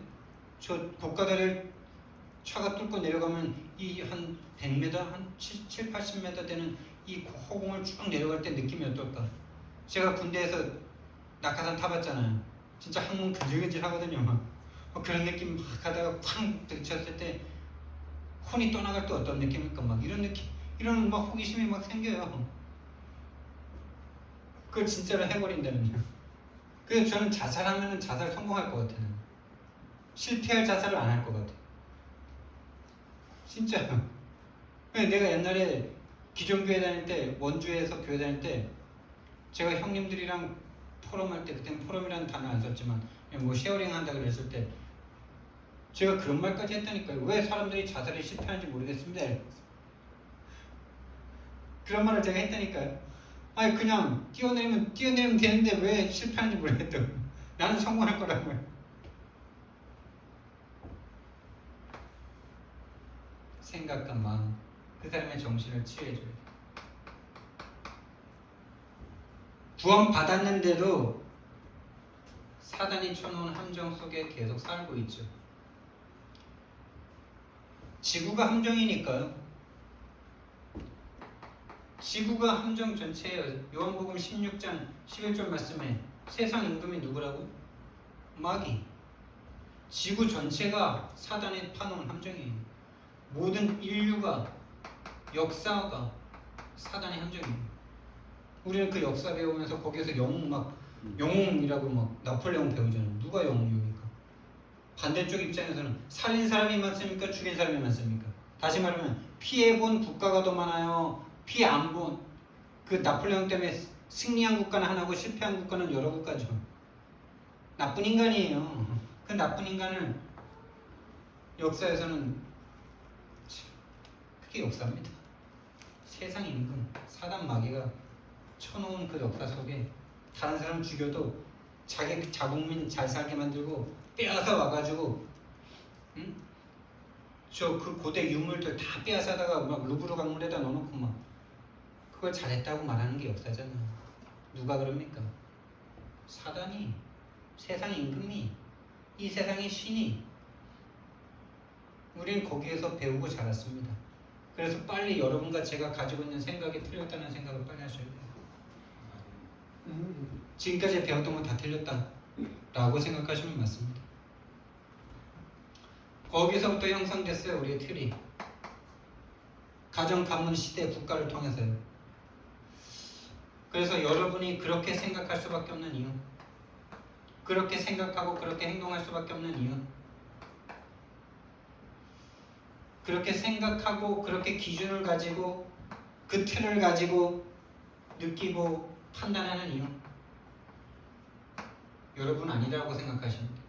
저 고가다리를 차가 뚫고 내려가면 이 한 100m, 한 7, 80m 되는 이 허공을 쭉 내려갈 때 느낌이 어떨까? 제가 군대에서 낙하산 타봤잖아요. 진짜 항문 근질근질 하거든요. 그런 느낌 막 하다가 쾅 들이쳤을 때 혼이 떠나갈 때 어떤 느낌일까? 막 이런 느낌, 이런 막 호기심이 막 생겨요. 그걸 진짜로 해버린다면요. 그래서 저는 자살하면 자살 성공할 것 같아요. 실패할 자살을 안 할 것 같아요. 진짜. 내가 옛날에 기존교회 다닐 때, 원주에서 교회 다닐 때 제가 형님들이랑 포럼할 때, 그때는 포럼이라는 단어 안 썼지만 뭐 쉐어링 한다 그랬을 때 제가 그런 말까지 했다니까요. 왜 사람들이 자살에 실패하는지 모르겠습니다. 그런 말을 제가 했다니까요. 아니 그냥 뛰어내리면 되는데 왜 실패하는지 모르겠다고. 나는 성공할 거라고요. 생각과 마음, 그 사람의 정신을 치유해줘요. 구원 받았는데도 사단이 쳐놓은 함정 속에 계속 살고 있죠. 지구가 함정이니까요. 지구가 함정 전체예요. 요한복음 16장 11절 말씀에 세상 임금이 누구라고? 마귀. 지구 전체가 사단이 파놓은 함정이에요. 모든 인류가 역사가 사단의 함정이에요. 우리는 그 역사 배우면서 거기에서 영웅이라고 막 나폴레옹 배우잖아요. 누가 영웅입니까? 반대쪽 입장에서는 살린 사람이 많습니까? 죽인 사람이 많습니까? 다시 말하면 피해본 국가가 더 많아요. 피해 안 본 그 나폴레옹 때문에 승리한 국가는 하나고 실패한 국가는 여러 국가죠. 나쁜 인간이에요. 그 나쁜 인간을 역사에서는 그게 역사입니다. 세상 임금 사단 마귀가 쳐놓은 그 역사 속에 다른 사람 죽여도 자기 자국민 잘 살게 만들고 빼앗아 와가지고 저 그 고대 유물들 다 빼앗아다가 막 루브르 박물에다 넣어놓고 막 그걸 잘했다고 말하는 게 역사잖아요. 누가 그럽니까? 사단이, 세상 임금이, 이 세상의 신이. 우리는 거기에서 배우고 자랐습니다. 그래서 빨리 여러분과 제가 가지고 있는 생각이 틀렸다는 생각을 빨리 하셔야 돼요. 지금까지 배웠던 건 다 틀렸다라고 생각하시면 맞습니다. 거기서부터 형성됐어요. 우리의 틀이. 가정, 가문, 시대, 국가를 통해서요. 그래서 여러분이 그렇게 생각할 수밖에 없는 이유, 그렇게 생각하고 그렇게 행동할 수밖에 없는 이유, 그렇게 생각하고 그렇게 기준을 가지고 그 틀을 가지고 느끼고 판단하는 이유, 여러분 아니라고 생각하십니다.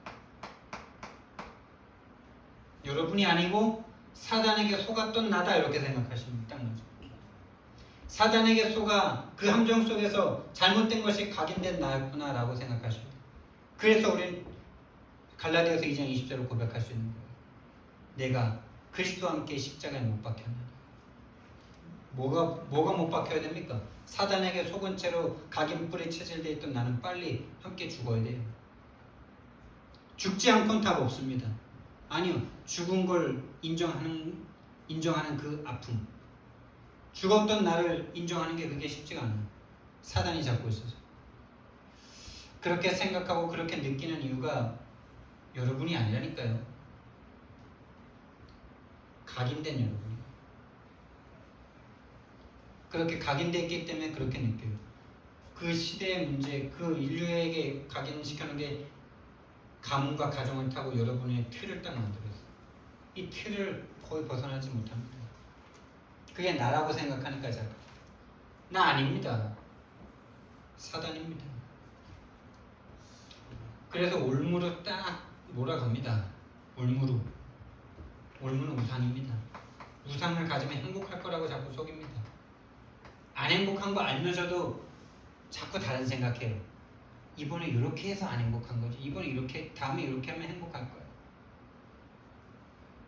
여러분이 아니고 사단에게 속았던 나다 이렇게 생각하십니다. 딱 맞죠. 사단에게 속아 그 함정 속에서 잘못된 것이 각인된 나였구나 라고 생각하십니다. 그래서 우리는 갈라디아서 2장 20절을 고백할 수 있는 거예요. 내가 그리스도와 함께 십자가에 못 박혔나니. 뭐가 못 박혀야 됩니까? 사단에게 속은 채로 각인뿔에 체질되어 있던 나는 빨리 함께 죽어야 돼요. 죽지 않고는 답 없습니다. 아니요, 죽은 걸 인정하는 그 아픔, 죽었던 나를 인정하는 게 그게 쉽지가 않아요. 사단이 잡고 있어서. 그렇게 생각하고 그렇게 느끼는 이유가 여러분이 아니라니까요. 각인된 여러분이. 그렇게 각인되었기 때문에 그렇게 느껴요. 그 시대의 문제, 그 인류에게 각인시켜놓은 게 가문과 가정을 타고 여러분의 틀을 딱 만들었어요. 이 틀을 거의 벗어나지 못합니다. 그게 나라고 생각하니까 자꾸. 나 아닙니다. 사단입니다. 그래서 올무로 딱 몰아갑니다. 올무로. 올무는 우상입니다. 우상을 가지면 행복할 거라고 자꾸 속입니다. 안 행복한 거 알면서도 자꾸 다른 생각해요. 이번에 이렇게 해서 안 행복한 거지. 이번에 이렇게, 다음에 이렇게 하면 행복할 거야.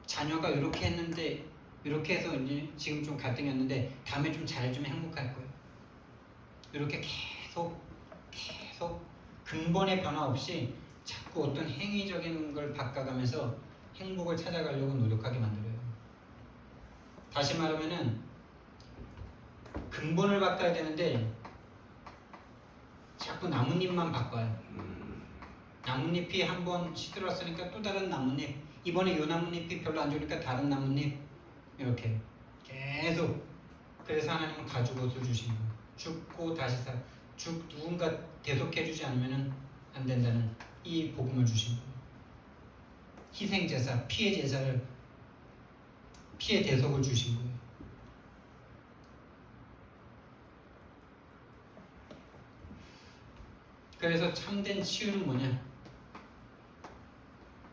자녀가 이렇게 했는데, 이렇게 해서 이제 지금 좀 갈등이었는데 다음에 좀 잘해주면 행복할 거예요. 이렇게 계속 근본의 변화 없이 자꾸 어떤 행위적인 걸 바꿔가면서 행복을 찾아가려고 노력하게 만들어요. 다시 말하면은 근본을 바꿔야 되는데 자꾸 나뭇잎만 바꿔요. 나뭇잎이 한번 시들었으니까 또 다른 나뭇잎, 이번에 이 나뭇잎이 별로 안 좋으니까 다른 나뭇잎, 이렇게 계속. 그래서 하나님은 가죽옷을 주신 거예요. 죽고 다시 살, 누군가 대속해주지 않으면 안 된다는 이 복음을 주신 거예요. 희생제사, 피해 제사를, 피해 대속을 주신 거예요. 그래서 참된 치유는 뭐냐?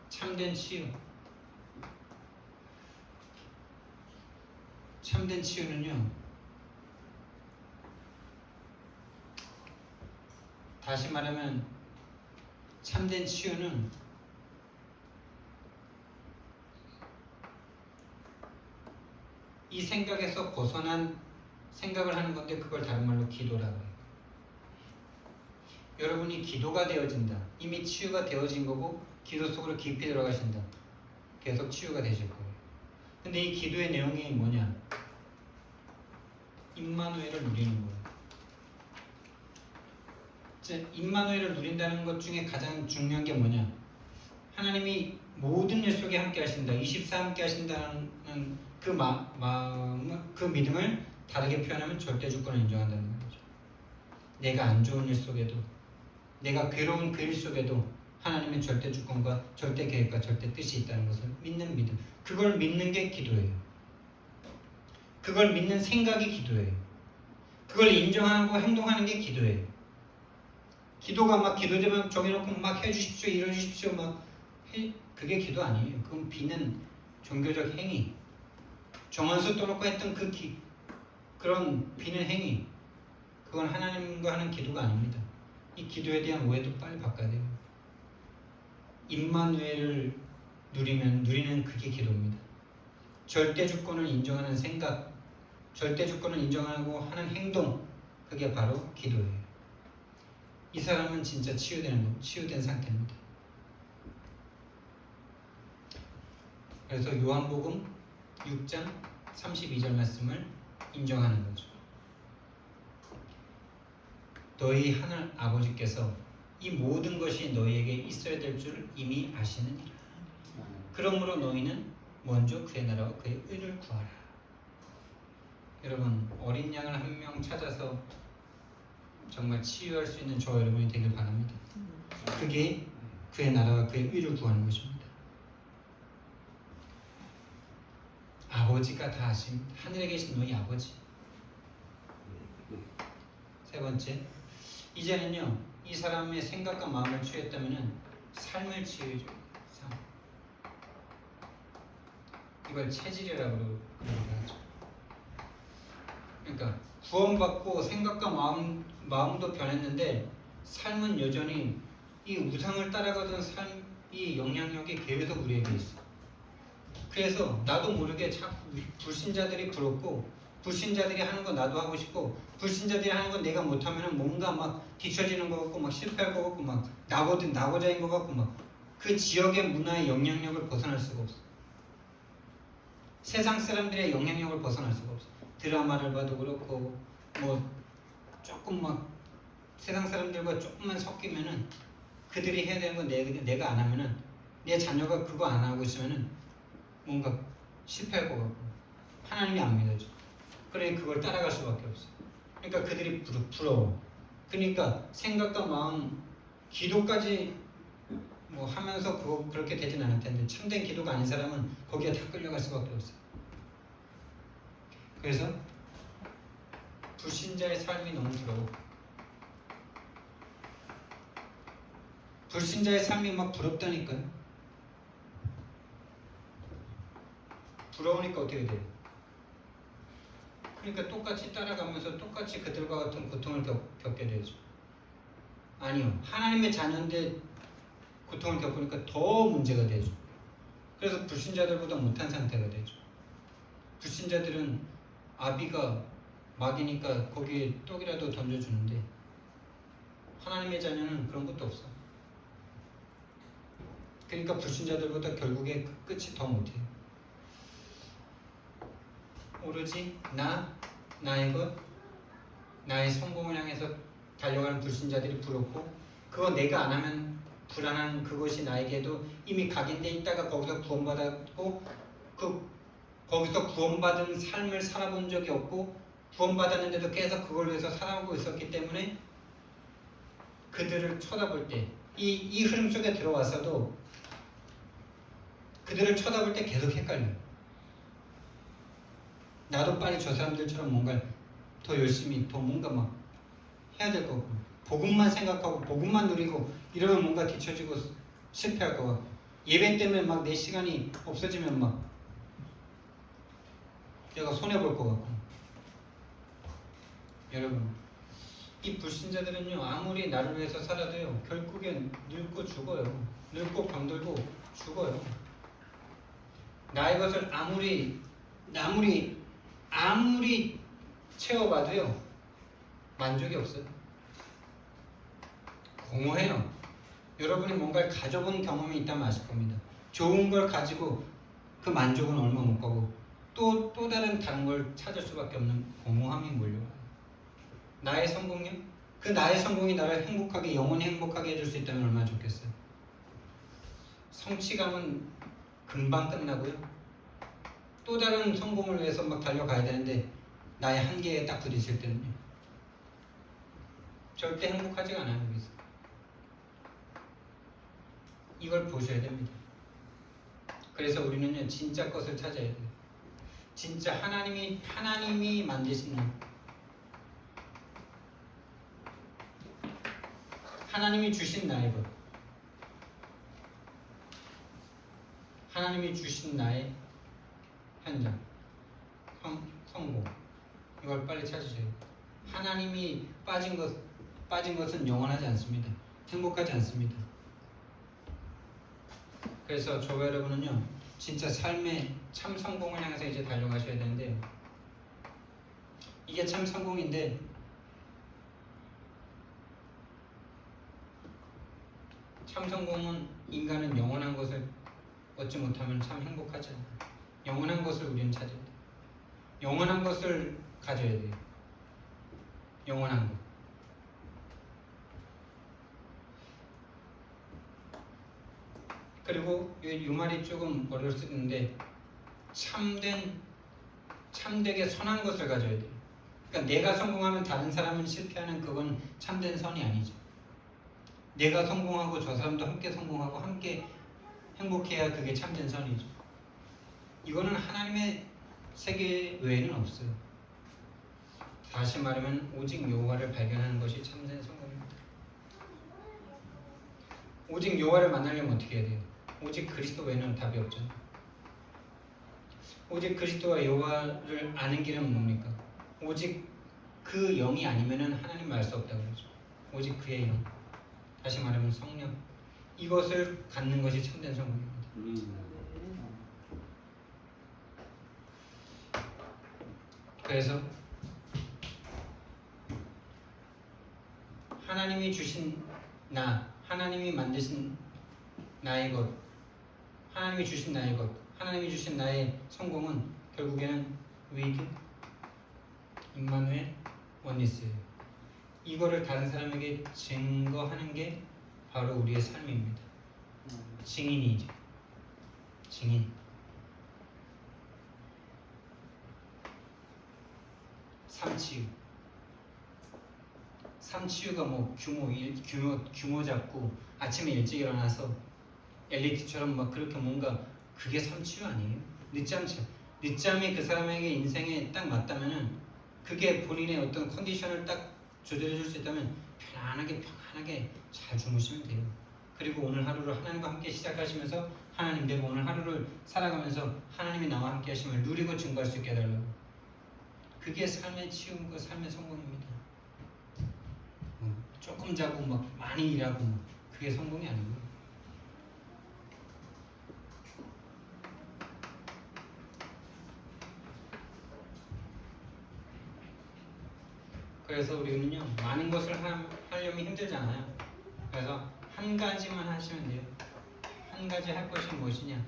참된 치유. 참된 치유는요, 다시 말하면 참된 치유는 이 생각에서 벗어난 생각을 하는 건데 그걸 다른 말로 기도라고 해요. 여러분이 기도가 되어진다. 이미 치유가 되어진 거고 기도 속으로 깊이 들어가신다. 계속 치유가 되실 거예요. 근데 이 기도의 내용이 뭐냐? 임마누엘을 누리는 거예요. 임마누엘을 누린다는 것 중에 가장 중요한 게 뭐냐? 하나님이 모든 일 속에 함께 하신다. 24 함께 하신다는 그 마음, 그 믿음을 다르게 표현하면 절대 주권을 인정한다는 거죠. 내가 안 좋은 일 속에도, 내가 괴로운 그 일 속에도 하나님의 절대 주권과 절대 계획과 절대 뜻이 있다는 것을 믿는 믿음. 그걸 믿는 게 기도예요. 그걸 믿는 생각이 기도예요. 그걸 인정하고 행동하는 게 기도예요. 기도가 막 기도 제목 정해놓고 막 해주십시오, 이러주십시오, 그게 기도 아니에요. 그건 비는 종교적 행위. 정원수 떠놓고 했던 그런 비는 행위. 그건 하나님과 하는 기도가 아닙니다. 이 기도에 대한 오해도 빨리 바꿔야 돼요. 임마누엘을 누리는 그게 기도입니다. 절대 주권을 인정하는 생각, 절대 주권을 인정하고 하는 행동, 그게 바로 기도예요. 이 사람은 진짜 치유된 상태입니다. 그래서 요한복음 6장 32절 말씀을 인정하는 거죠. 너희 하늘 아버지께서 이 모든 것이 너희에게 있어야 될 줄 이미 아시느니라. 그러므로 너희는 먼저 그의 나라와 그의 의를 구하라. 여러분, 어린 양을 한 명 찾아서 정말 치유할 수 있는 저와 여러분이 되길 바랍니다. 그게 그의 나라와 그의 의를 구하는 것입니다. 아버지가 다 아십니다. 하늘에 계신 너희 아버지. 세 번째, 이제는요, 이 사람의 생각과 마음을 치유했다면 삶을 치유해줘. 삶. 이걸 체질이라고 그러죠. 그러니까 구원받고 생각과 마음도 변했는데 삶은 여전히 이 우상을 따라가던 삶이 영향력이 계속 우리에게 있어. 그래서 나도 모르게 자꾸 불신자들이 부럽고, 불신자들이 하는 거 나도 하고 싶고, 불신자들이 하는 건 내가 못하면 뭔가 막 뒤처지는 것 같고, 막 실패할 것 같고, 막 나고자인 것 같고, 막 그 지역의 문화의 영향력을 벗어날 수가 없어. 세상 사람들의 영향력을 벗어날 수가 없어. 드라마를 봐도 그렇고, 뭐 조금 막 세상 사람들과 조금만 섞이면은 그들이 해야 되는 건 내가 안 하면은, 내 자녀가 그거 안 하고 있으면은 뭔가 실패할 것 같고, 하나님이 안 믿어져. 그러니 그걸 따라갈 수밖에 없어. 그러니까 그들이 부러워. 그러니까 생각과 마음, 기도까지 뭐 하면서 그렇게 되진 않을 텐데, 참된 기도가 아닌 사람은 거기에 다 끌려갈 수밖에 없어. 그래서 불신자의 삶이 너무 부러워. 불신자의 삶이 막 부럽다니까요. 부러우니까 어떻게 돼요? 그러니까 똑같이 따라가면서 똑같이 그들과 같은 고통을 겪게 되죠. 아니요, 하나님의 자녀인데 고통을 겪으니까 더 문제가 되죠. 그래서 불신자들보다 못한 상태가 되죠. 불신자들은 아비가 막이니까 거기에 떡이라도 던져주는데, 하나님의 자녀는 그런 것도 없어. 그러니까 불신자들보다 결국에 끝이 더 못해요. 오로지 나의 것, 나의 성공을 향해서 달려가는 불신자들이 부럽고, 그거 내가 안 하면 불안한 그것이 나에게도 이미 각인돼 있다가 거기서 구원받았고, 거기서 구원받은 삶을 살아본 적이 없고, 구원받았는데도 계속 그걸 위해서 살아오고 있었기 때문에 그들을 쳐다볼 때, 이 흐름 속에 들어와서도 그들을 쳐다볼 때 계속 헷갈려요. 나도 빨리 저 사람들처럼 뭔가 더 열심히, 더 뭔가 막 해야 될 것 같고, 복음만 생각하고 복음만 누리고 이러면 뭔가 뒤처지고 실패할 것 같고, 예배 때문에 막 내 시간이 없어지면 막 내가 손해볼 것 같고. 여러분, 이 불신자들은요, 아무리 나를 위해서 살아도요, 결국엔 늙고 죽어요. 늙고 병들고 죽어요. 나의 것을 아무리 채워봐도요, 만족이 없어요. 공허해요. 여러분이 뭔가를 가져본 경험이 있다면 아실 겁니다. 좋은 걸 가지고 그 만족은 얼마 못 가고 또 다른 걸 찾을 수밖에 없는 공허함이 몰려와요. 나의 성공요? 그 나의 성공이 나를 행복하게, 영원히 행복하게 해줄 수 있다면 얼마나 좋겠어요. 성취감은 금방 끝나고요, 또 다른 성공을 위해서 막 달려가야 되는데 나의 한계에 딱 부딪힐 때는요, 절대 행복하지가 않아요. 여기서 이걸 보셔야 됩니다. 그래서 우리는요, 진짜 것을 찾아야 돼요. 진짜 하나님이 만드신, 하나님이 주신 나의 것, 하나님이 주신 나의 현장, 성공, 이걸 빨리 찾으세요. 하나님이 빠진 것은 영원하지 않습니다. 행복하지 않습니다. 그래서 저와 여러분은요, 진짜 삶의 참 성공을 향해서 이제 달려가셔야 되는데, 이게 참 성공인데, 참 성공은 인간은 영원한 것을 얻지 못하면 참 행복하지 않아요. 영원한 것을 우리는 찾아야 돼요. 영원한 것을 가져야 돼요. 영원한 것. 그리고 이 말이 조금 어려울 수 있는데 참되게 선한 것을 가져야 돼요. 그러니까 내가 성공하면 다른 사람은 실패하는 그건 참된 선이 아니죠. 내가 성공하고 저 사람도 함께 성공하고 함께 행복해야 그게 참된 선이죠. 이거는 하나님의 세계 외에는 없어요. 다시 말하면 오직 여호와를 발견하는 것이 참된 성공입니다. 오직 여호와를 만나려면 어떻게 해야 돼요? 오직 그리스도 외에는 답이 없잖아요. 오직 그리스도와 여호와를 아는 길은 뭡니까? 오직 그 영이 아니면은 하나님을 알 수 없다고 그러죠. 오직 그의 영. 다시 말하면 성령. 이것을 갖는 것이 참된 성공입니다. 그래서 하나님이 주신 나, 하나님이 만드신 나의 것, 하나님이 주신 나의 것, 하나님이 주신 나의 성공은 결국에는 위드, 임마누엘, 원니스예요. 이거를 다른 사람에게 증거하는 게 바로 우리의 삶입니다. 증인이죠. 증인. 삼치유가 뭐 규모 잡고 아침에 일찍 일어나서 엘리트처럼 막 그렇게 뭔가 그게 삼치유 아니에요? 늦잠이 그 사람에게 인생에 딱 맞다면은 그게 본인의 어떤 컨디션을 딱 조절해 줄 수 있다면 편안하게 잘 주무시면 돼요. 그리고 오늘 하루를 하나님과 함께 시작하시면서 하나님대로 오늘 하루를 살아가면서 하나님이 나와 함께 하심을 누리고 증거할 수 있게 해달라고. 그게 삶의 치유고 삶의 성공입니다. 조금 자고 막 많이 일하고 막 그게 성공이 아니고. 그래서 우리는요 많은 것을 하려면 힘들잖아요. 그래서 한 가지만 하시면 돼요. 한 가지 할 것이 무엇이냐?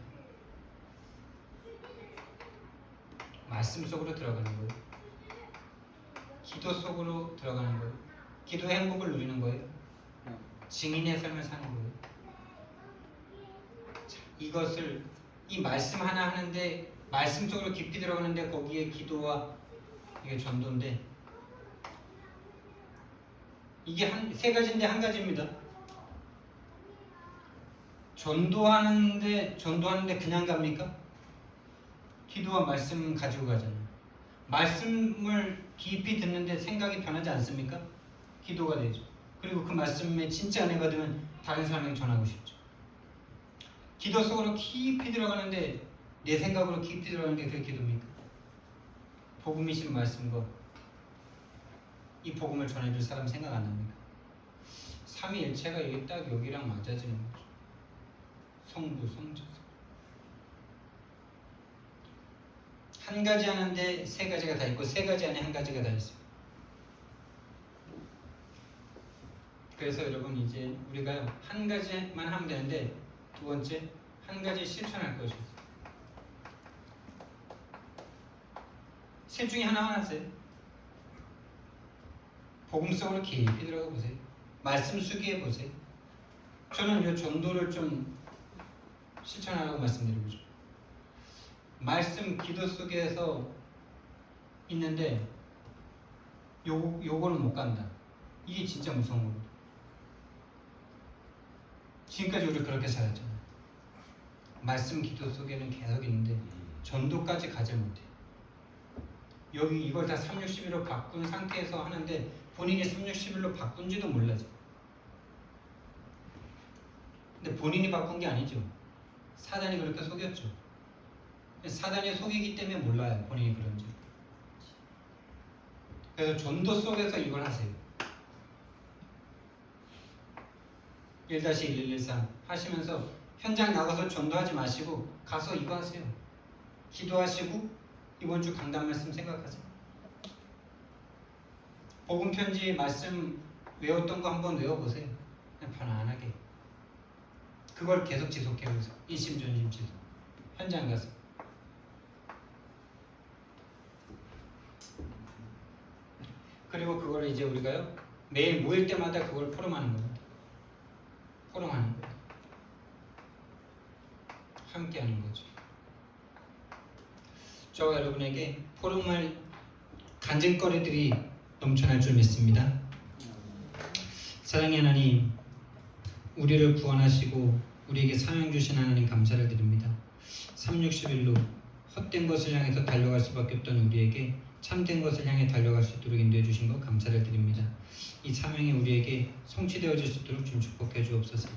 말씀 속으로 들어가는 거예요. 기도 속으로 들어가는 거예요. 기도의 행복을 누리는 거예요. 증인의 삶을 사는 거예요. 자, 이 말씀 하나 하는데 말씀 속으로 깊이 들어가는데 거기에 기도와 이게 전도인데 이게 세 가지인데 한 가지입니다. 전도하는데 그냥 갑니까? 기도와 말씀 가지고 가잖아요. 말씀을 깊이 듣는데 생각이 변하지 않습니까? 기도가 되죠. 그리고 그 말씀에 진짜 은혜가 되면 다른 사람에게 전하고 싶죠. 기도 속으로 깊이 들어가는데 내 생각으로 깊이 들어가는 게 그게 기도입니까? 복음이신 말씀과 이 복음을 전해줄 사람 생각 안 납니까? 삼위일체가 여기 딱 여기랑 맞아지는 거죠. 성부, 성자. 한 가지 하는데 세 가지가 다 있고 세 가지 안에 한 가지가 다 있어요. 그래서 여러분 이제 우리가 한 가지만 하면 되는데 두 번째 한 가지 실천할 것이 있어요. 셋 중에 하나만 하세요. 복음 속으로 깊이 들어가 보세요. 말씀 수기해 보세요. 저는 이 전도를 좀 실천하라고 말씀드리고 싶어요. 말씀 기도 속에서 있는데 요거는 못 간다. 이게 진짜 무서운 겁니다. 지금까지 우리 그렇게 살았잖아요. 말씀 기도 속에는 계속 있는데 전도까지 가지 못해. 여기 이걸 다 361로 바꾼 상태에서 하는데 본인이 361로 바꾼지도 몰라죠. 근데 본인이 바꾼 게 아니죠. 사단이 그렇게 속였죠. 사단이 속이기 때문에 몰라요. 본인이 그런지. 그래서 전도 속에서 이걸 하세요. 1-1113 하시면서 현장 나가서 전도하지 마시고 가서 이거 하세요. 기도하시고 이번 주 강단 말씀 생각하세요. 복음 편지 말씀 외웠던 거 한번 외워보세요. 그냥 편안하게. 그걸 계속 지속해보세요. 일심전심 지속. 현장 가서. 그리고 그걸 이제 우리가요 매일 모일 때마다 그걸 포럼하는 겁니다. 포럼하는 거예요. 함께하는 거죠. 저와 여러분에게 포름할 간증거리들이 넘쳐날 줄 믿습니다. 사랑의 하나님, 우리를 구원하시고 우리에게 사명 주신 하나님 감사를 드립니다. 361로 헛된 것을 향해서 달려갈 수밖에 없던 우리에게 참된 것을 향해 달려갈 수 있도록 인도해 주신 것 감사를 드립니다. 이 사명이 우리에게 성취되어질 수 있도록 좀 축복해 주옵소서.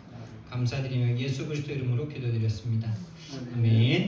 감사드리며 예수 그리스도 이름으로 기도드렸습니다. 아멘.